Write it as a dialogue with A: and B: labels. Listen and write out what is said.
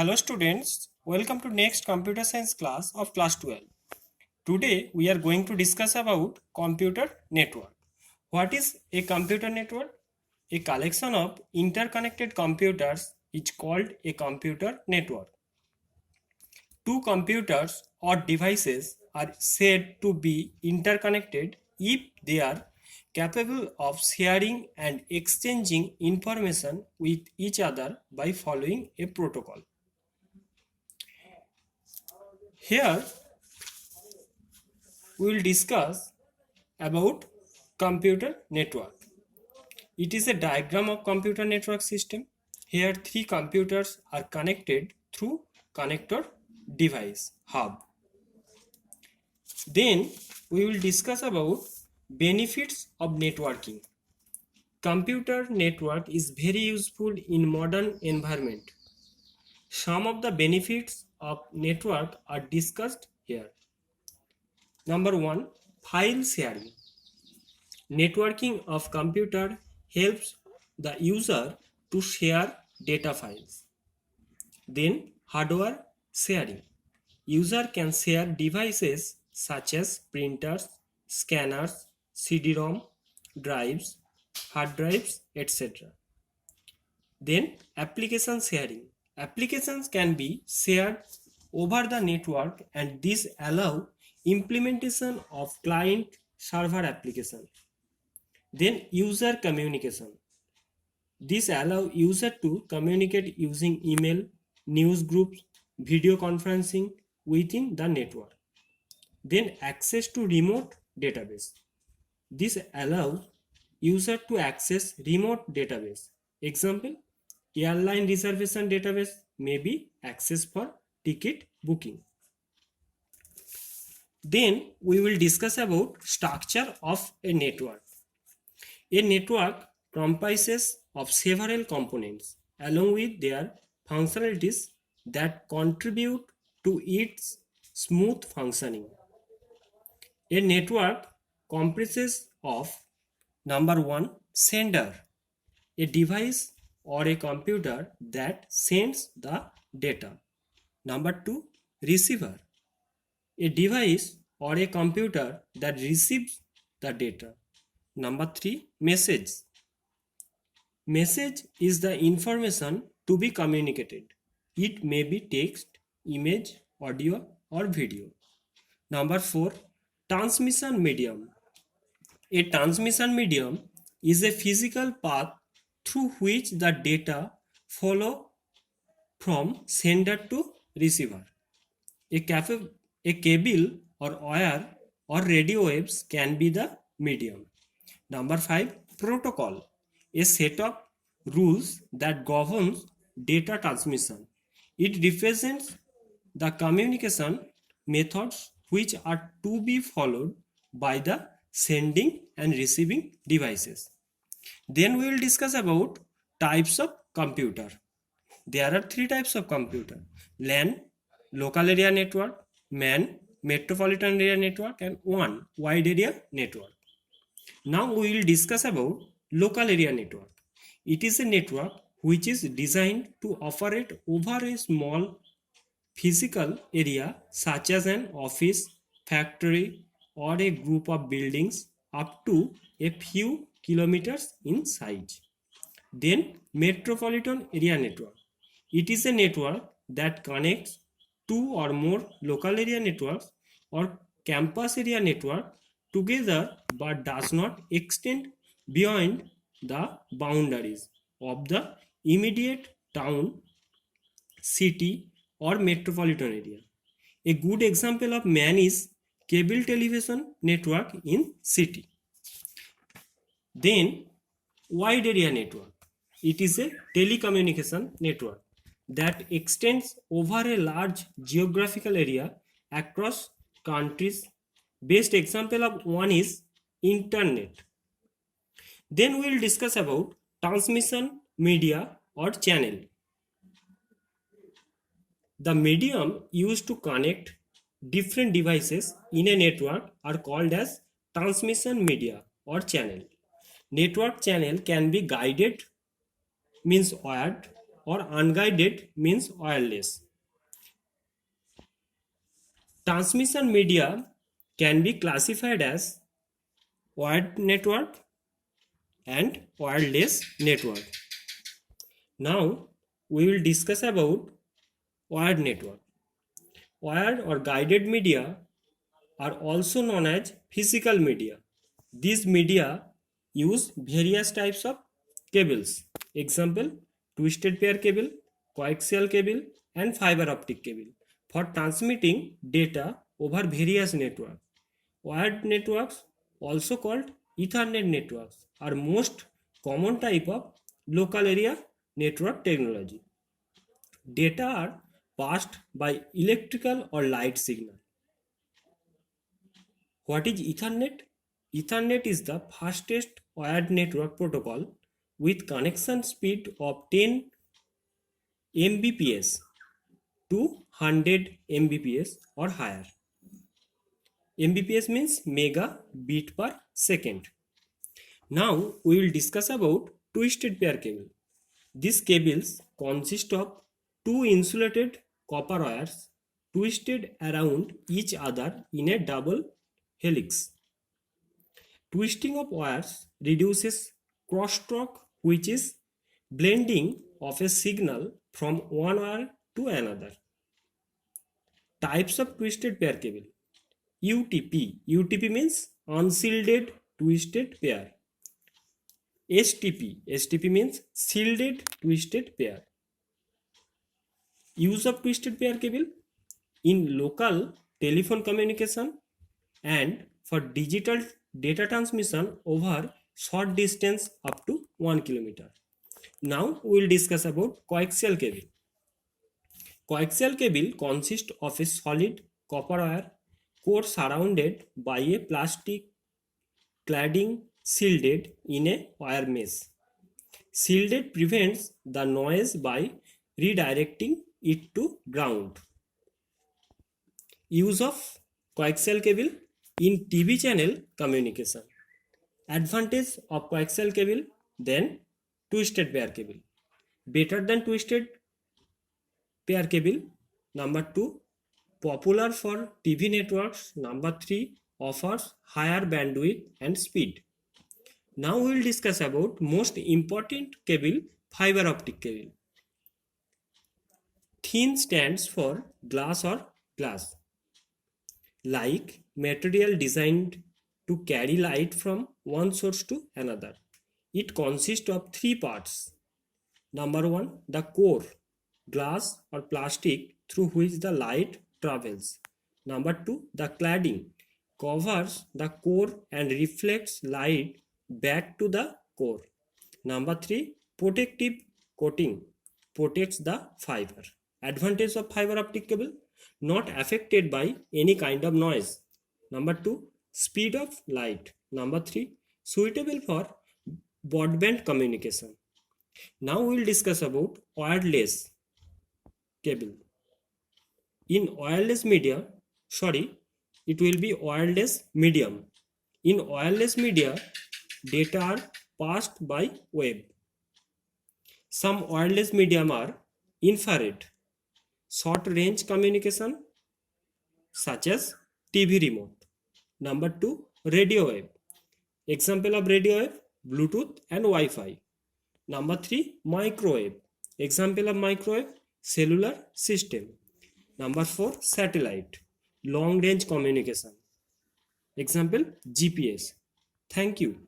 A: Hello students, welcome to next computer science class of class 12. Today we are going to discuss about computer network. What is a computer network? A collection of interconnected computers is called a computer network. Two computers or devices are said to be interconnected if they are capable of sharing and exchanging information with each other by following a protocol. Here we will discuss about computer network. It is a diagram of computer network system. Here three computers are connected through connector device hub. Then we will discuss about benefits of networking. Computer network is very useful in modern environment. Some of the benefits of network are discussed here. Number 1, file sharing. Networking of computer helps the user to share data files. Then hardware sharing. User can share devices such as printers, scanners, CD-ROM, drives, hard drives, etc. Then application sharing. Applications can be shared over the network and this allow implementation of client server application. Then user communication. This allows user to communicate using email, news groups, video conferencing within the network. Then access to remote database. This allows user to access remote database. Example, airline reservation database may be accessed for ticket booking. Then we will discuss about structure of a network. A network comprises of several components along with their functionalities that contribute to its smooth functioning. A network comprises of number 1, sender, a device or a computer that sends the data. Number 2, receiver, a device or a computer that receives the data. Number 3, message. Message is the information to be communicated. It may be text, image, audio, or video. Number 4, transmission medium. A transmission medium is a physical path through which the data follow from sender to receiver. A cable or wire or radio waves can be the medium. Number 5, protocol, a set of rules that governs data transmission. It represents the communication methods which are to be followed by the sending and receiving devices. Then we will discuss about types of computer. There are three types of computer: LAN, local area network; MAN, metropolitan area network; and WAN, wide area network. Now we will discuss about local area network. It is a network which is designed to operate over a small physical area such as an office, factory, or a group of buildings up to a few kilometers in size. Then metropolitan area network. It is a network that connects two or more local area networks or campus area network together but does not extend beyond the boundaries of the immediate town, city, or metropolitan area. A good example of MAN is cable television network in city. Then wide area network. It is a telecommunication network that extends over a large geographical area across countries. Best example of one is internet. Then we will discuss about transmission media or channel. The medium used to connect different devices in a network are called as transmission media or channel. Network channel can be guided, means wired, or unguided means wireless. Transmission media can be classified as wired network and wireless network. Now we will discuss about wired network. Wired or guided media are also known as physical media. These media use various types of cables. Example, twisted pair cable, coaxial cable and fiber optic cable for transmitting data over various networks. Wired networks, also called Ethernet networks, are most common type of local area network technology. Data are passed by electrical or light signal. What is Ethernet? Ethernet is the fastest wired network protocol with connection speed of 10 Mbps to 100 Mbps or higher. Mbps means megabit per second. Now we will discuss about twisted pair cable. These cables consist of two insulated copper wires twisted around each other in a double helix. Twisting of wires reduces crosstalk, which is blending of a signal from one wire to another. Types of twisted pair cable. UTP. UTP means unshielded twisted pair. STP. STP means shielded twisted pair. Use of twisted pair cable in local telephone communication and for digital data transmission over short distance up to 1 kilometer. Now we will discuss about coaxial cable. Coaxial cable consists of a solid copper wire core surrounded by a plastic cladding shielded in a wire mesh. Shielded prevents the noise by redirecting it to ground. Use of coaxial cable in TV channel communication. Advantage of coaxial cable than twisted pair cable. Better than twisted pair cable. Number 2, popular for TV networks. Number 3, offers higher bandwidth and speed. Now we will discuss about most important cable, fiber optic cable. Thin stands for glass or glass, like material designed to carry light from one source to another. It consists of 3 parts. Number 1, the core, glass or plastic through which the light travels. Number 2, the cladding, covers the core and reflects light back to the core. Number 3, protective coating, protects the fiber. Advantage of fiber optic cable, not affected by any kind of noise. Number 2, speed of light. Number 3, suitable for broadband communication. Now we will discuss about wireless cable. In wireless medium, it will be wireless medium. In wireless media, data are passed by wave. Some wireless medium are infrared, short range communication such as TV remote. Number 2, radio wave. Example of radio wave, Bluetooth and Wi-Fi. Number 3, microwave. Example of microwave, cellular system. Number 4, satellite, long range communication. Example, GPS. Thank you.